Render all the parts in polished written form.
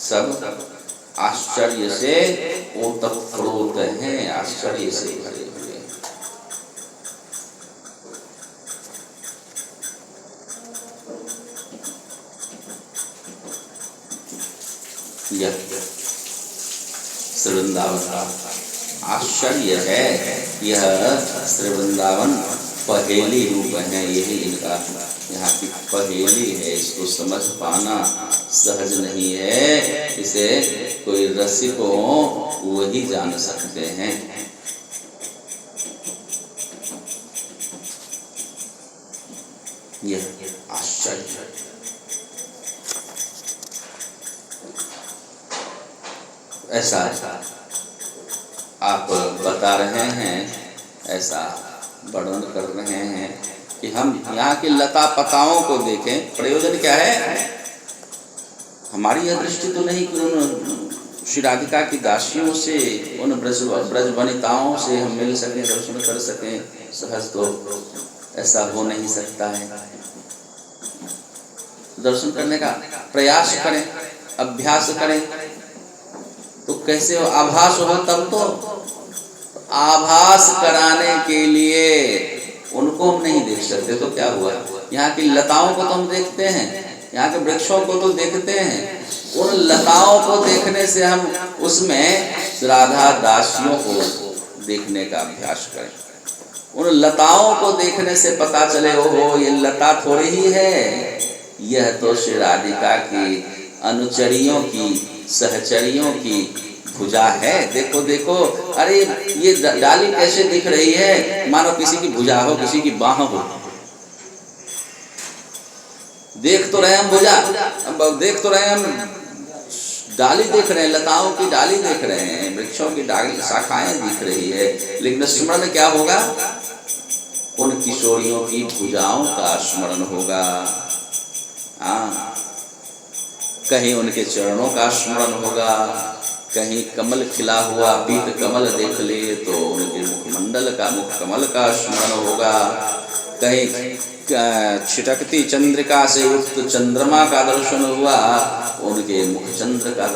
सब आश्चर्य से ओतप्रोत हैं, आश्चर्य से भरे हुए। यह श्री वृंदावन का आश्चर्य है। यह श्री वृंदावन पहेली रूप है, यही इनका यहाँ की पहेली है। इसको समझ पाना सहज नहीं है, इसे कोई रसिक हो वही जान सकते हैं। यह आश्चर्य ऐसा आप बता रहे हैं, ऐसा वर्णन कर रहे हैं कि हम यहाँ की लता पताओं को देखें। प्रयोजन क्या है? हमारी यह दृष्टि तो नहीं कि उन श्री राधिका की दासियों से, उन ब्रज वनिताओं से हम मिल सकें, दर्शन कर सकें। सहज तो ऐसा हो नहीं सकता है। दर्शन करने का प्रयास करें, अभ्यास करें तो कैसे हो? आभास हो तब तो। आभास कराने के लिए उनको हम नहीं देख सकते तो क्या हुआ? यहाँ की लताओं को तो हम देखते हैं, यहाँ के वृक्षों को तो देखते हैं। उन लताओं को देखने से हम उसमें राधा दासियों को देखने का अभ्यास करें। उन लताओं को देखने से पता चले, ओहो ये लता थोड़ी ही है, यह तो श्री राधिका की अनुचरियों की, सहचरियों की भुजा है। देखो देखो, अरे ये डाली कैसे दिख रही है, मानो किसी की भुजा हो, किसी की बाह हो। देख तो रहे हम भुजा, देख तो रहे हम डाली, देख रहे हैं लताओं की डाली, देख रहे हैं वृक्षों की डाली, शाखाएं दिख रही है, लेकिन स्मरण क्या होगा? उन किशोरियों की भुजाओं का स्मरण होगा। हाँ, कहीं उनके चरणों का स्मरण होगा, कहीं कमल खिला हुआ पीत कमल देख ले तो उनके मुखमंडल का, मुख कमल का स्मरण होगा, कहीं छिटकती चंद्रिका से युक्त चंद्रमा का दर्शन हुआ, उनके मुख चंद्र का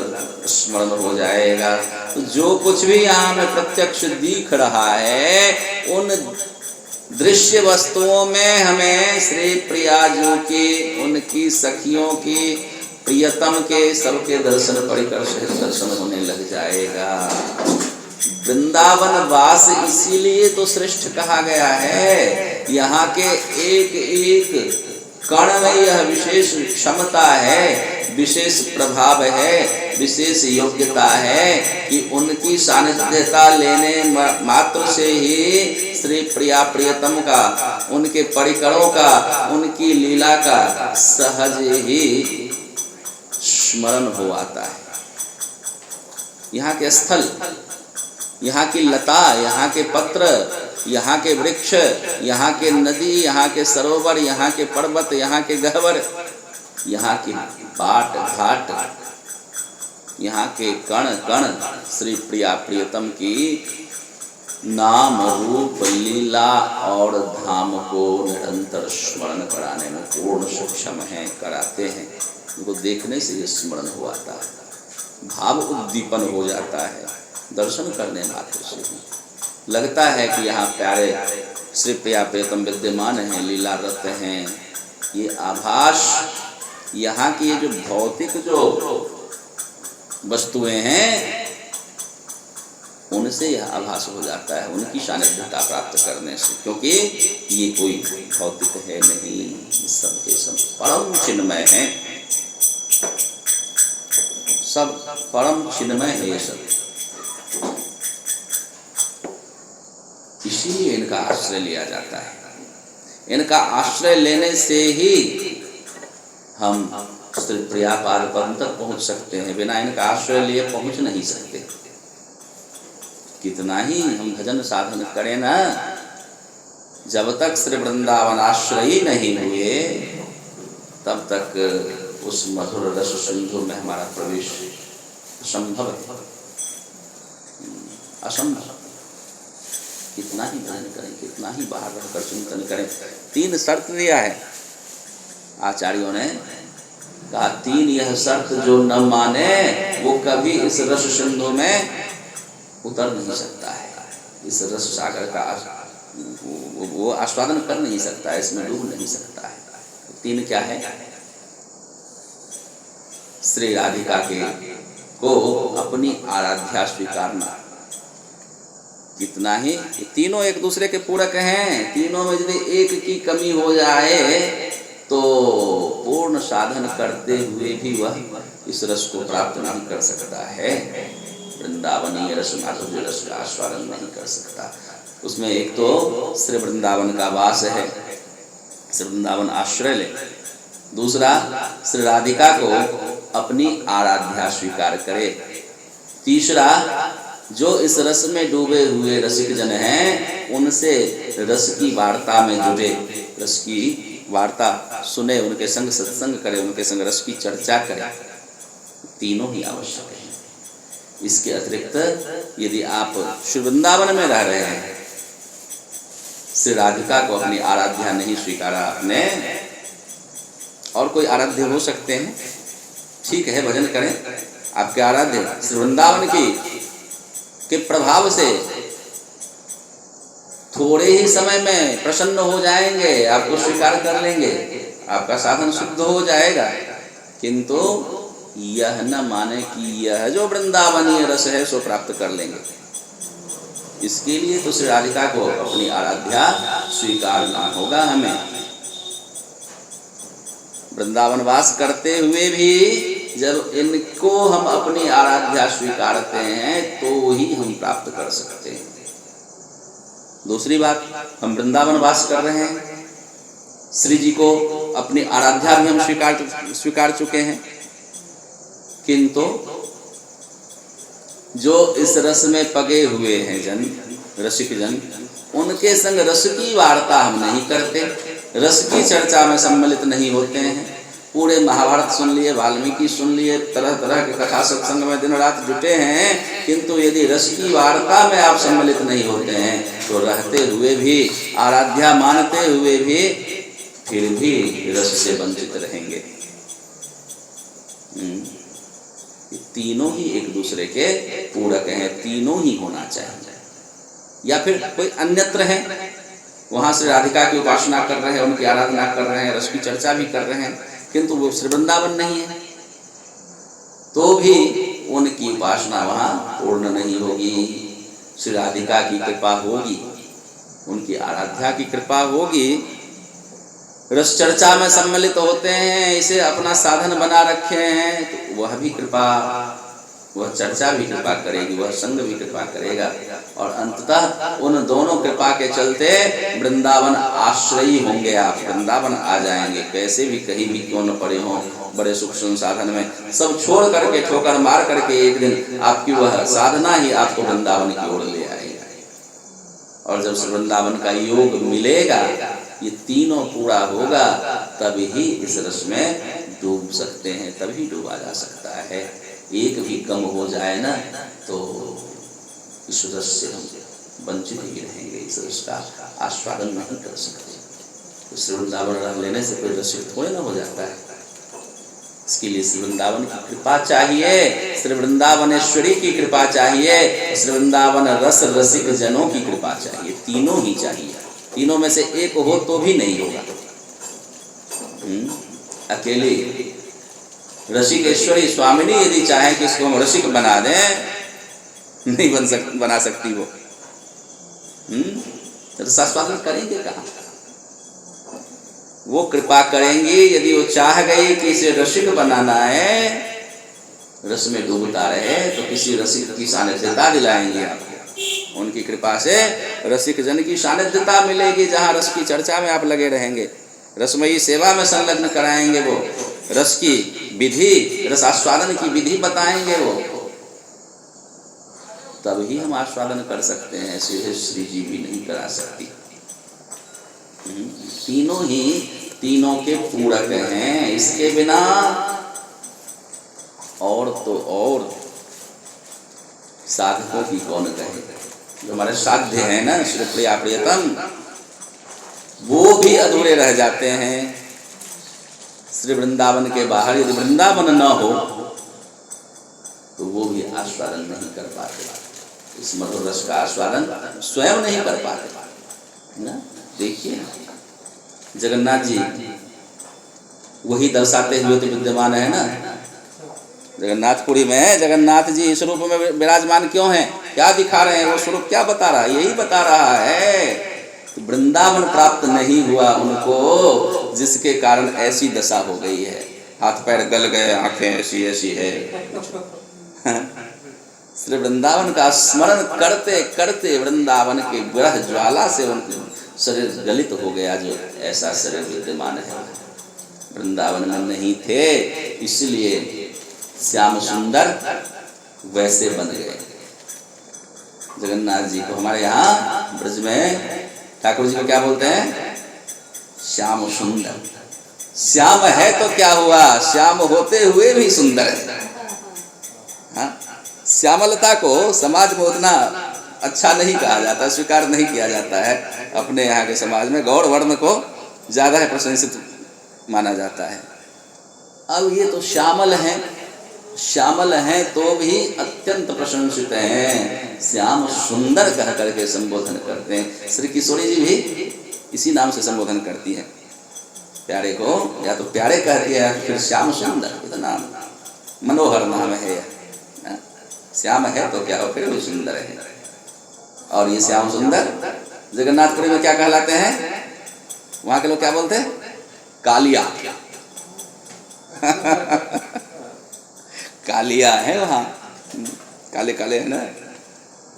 स्मरण हो जाएगा। तो जो कुछ भी यहाँ में प्रत्यक्ष दिख रहा है, उन दृश्य वस्तुओं में हमें श्री प्रियाजू की, उनकी सखियों की, प्रियतम के सबके दर्शन परिकर से दर्शन होने लग जाएगा। वृंदावन वास इसीलिए तो श्रेष्ठ कहा गया है। यहाँ के एक एक कण में यह विशेष क्षमता है, विशेष प्रभाव है, विशेष योग्यता है कि उनकी सानिध्यता लेने मात्र से ही श्री प्रिया प्रियतम का, उनके परिकरों का, उनकी लीला का सहज ही स्मरण हो आता है। यहाँ के स्थल, यहाँ की लता, यहाँ के पत्र, यहाँ के वृक्ष, यहाँ के नदी, यहाँ के सरोवर, यहाँ के पर्वत, यहाँ के गह्वर, यहाँ की बाट घाट, यहाँ के कण कण श्री प्रिया प्रियतम की नाम रूप लीला और धाम को निरंतर स्मरण कराने में पूर्ण सक्षम हैं, कराते हैं। उनको देखने से ये स्मरण हो आता है, भाव उद्दीपन हो जाता है, दर्शन करने मात्र से ही लगता है कि यहाँ प्यारे श्री प्रिया प्रियतम विद्यमान हैं, लीला रत हैं। ये आभास, यहाँ की ये जो भौतिक जो वस्तुएं हैं उनसे यह आभास हो जाता है, उनकी सानिध्यता प्राप्त करने से, क्योंकि ये कोई भौतिक है नहीं, सबके सब परम चिन्मय हैं, सब परम चिन्मय है ये सब। इसीलिए इनका आश्रय लिया जाता है। इनका आश्रय लेने से ही हम श्री प्रिया पाद पद तक पहुंच सकते हैं, बिना इनका आश्रय लिए पहुंच नहीं सकते। कितना ही हम भजन साधन करें ना, जब तक श्री वृंदावन आश्रयी नहीं हुए तब तक उस मधुर रस सिंधु में हमारा प्रवेश असंभव है, असंभव। कितना ही भजन करें, कितना ही बाहर रहकर चिंतन करें, 3 शर्त दिया है आचार्यों ने। कहा 3 यह शर्त जो न माने वो कभी इस रस सिंधु में उतर नहीं सकता है, इस रस सागर का वो आस्वादन कर नहीं सकता है, इसमें डूब नहीं सकता है। 3 क्या है? श्री राधिका को अपनी आराध्या स्वीकारना। कितना ही तीनों एक दूसरे के पूरक हैं, तीनों में यदि एक की कमी हो जाए तो पूर्ण साधन करते हुए भी वह इस रस को प्राप्त नहीं कर सकता है, वृंदावनीय रस माधुर्य रस का आस्वादन नहीं कर सकता। उसमें एक तो श्री वृंदावन का वास है, श्री वृंदावन आश्रय ले, दूसरा श्री राधिका को अपनी आराध्या स्वीकार करे, तीसरा जो इस रस में डूबे हुए रसिक जन हैं उनसे रस की वार्ता में जुड़े, रस की वार्ता सुने, उनके संग सत्संग करे, उनके संग रस की चर्चा करे। तीनों ही आवश्यक है। इसके अतिरिक्त यदि आप श्री वृंदावन में रह रहे हैं, श्री राधिका को अपनी आराध्या नहीं स्वीकारा आपने, और कोई आराध्य हो सकते हैं, ठीक है भजन करें, आपके आराध्य श्री वृंदावन के प्रभाव से थोड़े ही समय में प्रसन्न हो जाएंगे, आपको स्वीकार कर लेंगे, आपका साधन शुद्ध हो जाएगा, किंतु यह न माने कि यह जो वृंदावनीय रस है सो प्राप्त कर लेंगे। इसके लिए तो श्री राधिका को अपनी आराध्या स्वीकारना होगा। हमें वृंदावन वास करते हुए भी जब इनको हम अपनी आराध्या स्वीकारते हैं तो ही हम प्राप्त कर सकते हैं। दूसरी बात, हम वृंदावन वास कर रहे हैं, श्री जी को अपनी आराध्या भी हम स्वीकार चुके हैं, किंतु जो इस रस में पगे हुए हैं जन, रसिक जन, उनके संग रस की वार्ता हम नहीं करते, रस की चर्चा में सम्मिलित नहीं होते हैं। पूरे महाभारत सुन लिए, वाल्मीकि सुन लिए, तरह तरह के कथा सत्संग में दिन रात जुटे हैं, किंतु यदि रस की वार्ता में आप सम्मिलित नहीं होते हैं तो रहते हुए भी, आराध्या मानते हुए भी, फिर भी रस से वंचित रहेंगे। तीनों ही एक दूसरे के पूरक हैं, तीनों ही होना चाहिए। या फिर कोई अन्यत्र है, वहां से राधिका की उपासना कर रहे हैं, उनकी आराधना कर रहे हैं, रस की चर्चा भी कर रहे हैं, किंतु वो श्री वृंदावन नहीं है, तो भी उनकी उपासना वहां पूर्ण नहीं होगी। श्री राधिका की कृपा होगी, उनकी आराध्या की कृपा होगी, रस चर्चा में सम्मिलित होते हैं, इसे अपना साधन बना रखे हैं, तो वह भी कृपा, वह चर्चा भी कृपा करेगी, वह संग भी कृपा करेगा, और अंततः उन दोनों कृपा के चलते वृंदावन आश्रयी होंगे। आप वृंदावन आ जाएंगे, कैसे भी कहीं भी क्यों न पड़े हों, बड़े सुख संसाधन में सब छोड़ करके, ठोकर मार करके एक दिन आपकी वह साधना ही आपको वृंदावन की ओर ले आएगी। और जब वृंदावन का योग मिलेगा, ये तीनों पूरा होगा, तभी इस रस में डूब सकते हैं, तभी डूबा जा सकता है। एक भी कम हो जाए ना तो इस रस से हम वंचित ही रहेंगे, इस रस का आस्वादन नहीं कर सकते। तो श्री वृंदावन रह लेने से कोई रसिक थोड़े ना हो जाता है। इसके लिए श्री वृंदावन की कृपा चाहिए, श्री वृंदावनेश्वरी की कृपा चाहिए, श्री वृंदावन रस रसिक जनों की कृपा चाहिए, तीनों ही चाहिए। तीनों में से एक हो तो भी नहीं होगा। अकेले रसिकेश्वरी स्वामिनी यदि चाहे कि इसको हम रसिक बना दें, नहीं बना सकती वो। रसास्वादन करेंगे कहाँ? वो कृपा करेंगी यदि वो चाह गई कि इसे रसिक बनाना है, रस में डूबता रहे, तो किसी रसिक की सानिध्यता दिलाएंगे आपको। उनकी कृपा से रसिक जन की सानिध्यता मिलेगी, जहाँ रस की चर्चा में आप लगे रहेंगे, रसमयी सेवा में संलग्न कराएंगे, वो रस की विधि, रस आस्वादन की विधि बताएंगे वो, तभी हम आस्वादन कर सकते हैं। सीधे श्री जी भी नहीं करा सकती। तीनों ही तीनों के पूरक हैं, इसके बिना और तो और साधकों की कौन कहे। जो हमारे साध्य हैं ना, श्री प्रिया प्रियतम, वो भी अधूरे रह जाते हैं। श्री वृंदावन के बाहर यदि वृंदावन न हो तो वो भी आस्वादन नहीं कर पाते, इस मधुर रस का आस्वादन स्वयं नहीं कर पाते ना। देखिए जगन्नाथ जी वही दर्शाते हुए तो विद्यमान है ना। जगन्नाथपुरी में जगन्नाथ जी इस रूप में विराजमान क्यों हैं, क्या दिखा रहे हैं, वो स्वरूप क्या बता रहा है, यही बता रहा है कि वृंदावन प्राप्त नहीं हुआ उनको, जिसके कारण ऐसी दशा हो गई है, हाथ पैर गल गए, आंखें ऐसी ऐसी है। श्री वृंदावन का स्मरण करते करते वृंदावन के विरह ज्वाला से उनके शरीर गलित हो गया, जो ऐसा शरीर विद्यमान है। वृंदावन में नहीं थे इसलिए श्याम सुंदर वैसे बन गए। जगन्नाथ जी को हमारे यहाँ ब्रज में ठाकुर जी को क्या बोलते हैं, श्याम सुंदर। श्याम है तो क्या हुआ, श्याम होते हुए भी सुंदर है। हाँ? श्यामलता को समाज में उतना अच्छा नहीं कहा जाता, स्वीकार नहीं किया जाता है। अपने यहाँ के समाज में गौड़ वर्ण को ज्यादा है प्रशंसित माना जाता है। अब ये तो श्यामल हैं, श्यामल हैं तो भी अत्यंत प्रशंसित हैं, श्याम सुंदर कह करके संबोधन करते हैं। श्री किशोरी जी भी इसी नाम से संबोधन करती है प्यारे को, या तो प्यारे कहती है फिर श्याम सुंदर, इतना मनोहर नाम है। श्याम है तो क्या हो, फिर भी सुंदर है। और ये श्याम सुंदर जगन्नाथपुरी में क्या कहलाते हैं, वहां के लोग क्या बोलते हैं, कालिया। कालिया है वहाँ, काले काले है ना,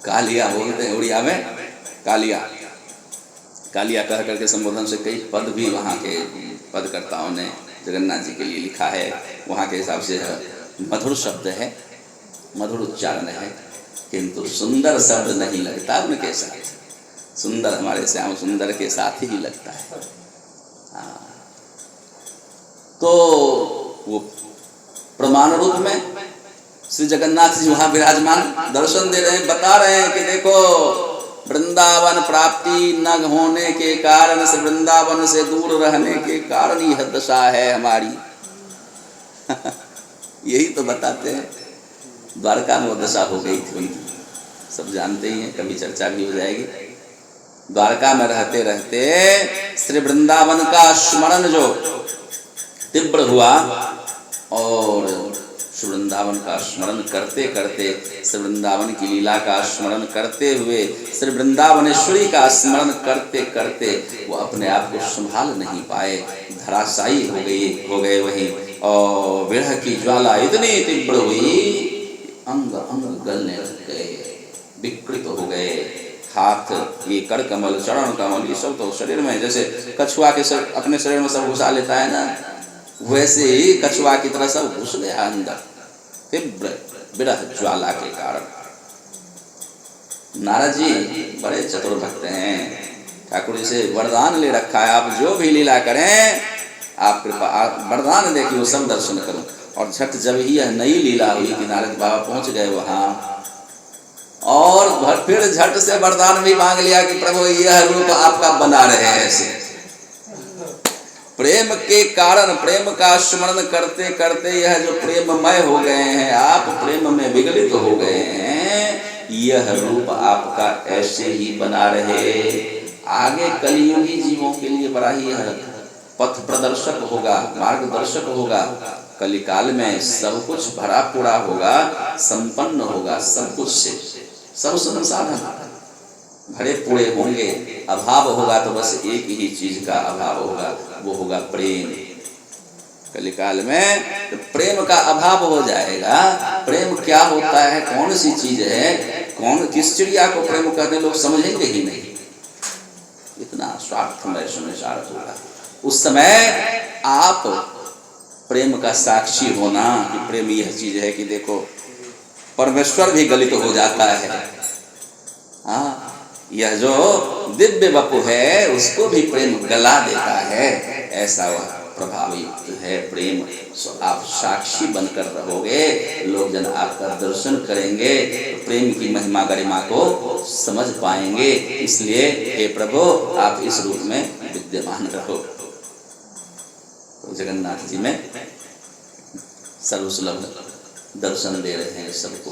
कालिया बोलते हैं उड़िया में, कालिया। कालिया कह करके संबोधन से कई पद भी वहाँ के पदकर्ताओं ने जगन्नाथ जी के लिए लिखा है। वहाँ के हिसाब से मधुर शब्द है, मधुर उच्चारण है, किंतु सुंदर शब्द नहीं लगता उनके साथ। सुंदर हमारे श्याम सुंदर के साथ ही लगता है। तो वो प्रमाण रूप में श्री जगन्नाथ जी वहाँ विराजमान दर्शन दे रहे हैं, बता रहे हैं कि देखो वृंदावन प्राप्ति न होने के कारण, से वृंदावन से दूर रहने के कारण यह दशा है हमारी। यही तो बताते हैं। द्वारका में वो दशा हो गई थी उनकी, सब जानते ही हैं, कभी चर्चा भी हो जाएगी। द्वारका में रहते रहते श्री वृंदावन का स्मरण जो तीव्र हुआ, और श्री वृंदावन का स्मरण करते करते, श्री वृंदावन की लीला का स्मरण करते हुए, श्री वृंदावनेश्वरी का स्मरण करते करते वो अपने आप को संभाल नहीं पाए, धराशायी हो गए वहीं। और विरह की ज्वाला इतनी तीव्र हुई, अंग अंग गलने लग गए, विकृत हो गए। हाथ, ये कर कमल, चरण कमल, ये सब तो शरीर में, जैसे कछुआ के अपने शरीर में सब घुसा लेता है ना, वैसे ही कछुआ की तरह सब घुस गया अंदर, तीव्र विरह ज्वाला के कारण। नारद जी बड़े चतुर भक्त हैं, ठाकुर जी से वरदान ले रखा है, आप जो भी लीला करें आप कृपा वरदान दे कि वो सब दर्शन करूं। और झट जब ही यह नई लीला हुई कि नारद बाबा पहुंच गए वहां, और फिर झट से वरदान भी मांग लिया कि प्रभु यह रूप आपका बना रहे ऐसे। प्रेम के कारण, प्रेम का स्मरण करते करते यह जो प्रेममय हो गए हैं, आप प्रेम में विगलित हो गए हैं, यह रूप आपका ऐसे ही बना रहे। आगे कलियुगी जीवों के लिए बड़ा ही पथ प्रदर्शक होगा, मार्गदर्शक होगा। कलिकाल में सब कुछ भरा पूरा होगा, संपन्न होगा, सब कुछ से सब संसाधन भरे पूरे होंगे। अभाव होगा तो बस एक ही चीज का अभाव होगा, वो होगा प्रेम। कलिकाल में तो प्रेम का अभाव हो जाएगा। प्रेम क्या होता है, कौन सी चीज है, किस चिड़िया को प्रेम करने लोग समझेंगे ही नहीं, इतना स्वार्थमय संसार होगा। उस समय आप प्रेम का साक्षी होना कि प्रेम यह चीज है कि देखो परमेश्वर भी गलित हो जाता है। हाँ, यह जो दिव्य वपु है उसको भी प्रेम गला देता है, ऐसा वह प्रभावयुक्त है प्रेम। आप साक्षी बनकर रहोगे, लोग जन आपका दर्शन करेंगे तो प्रेम की महिमा गरिमा को समझ पाएंगे। इसलिए हे प्रभु आप इस रूप में विद्यमान रहो। तो जगन्नाथ जी में सर्वसुलभ दर्शन दे रहे हैं सबको।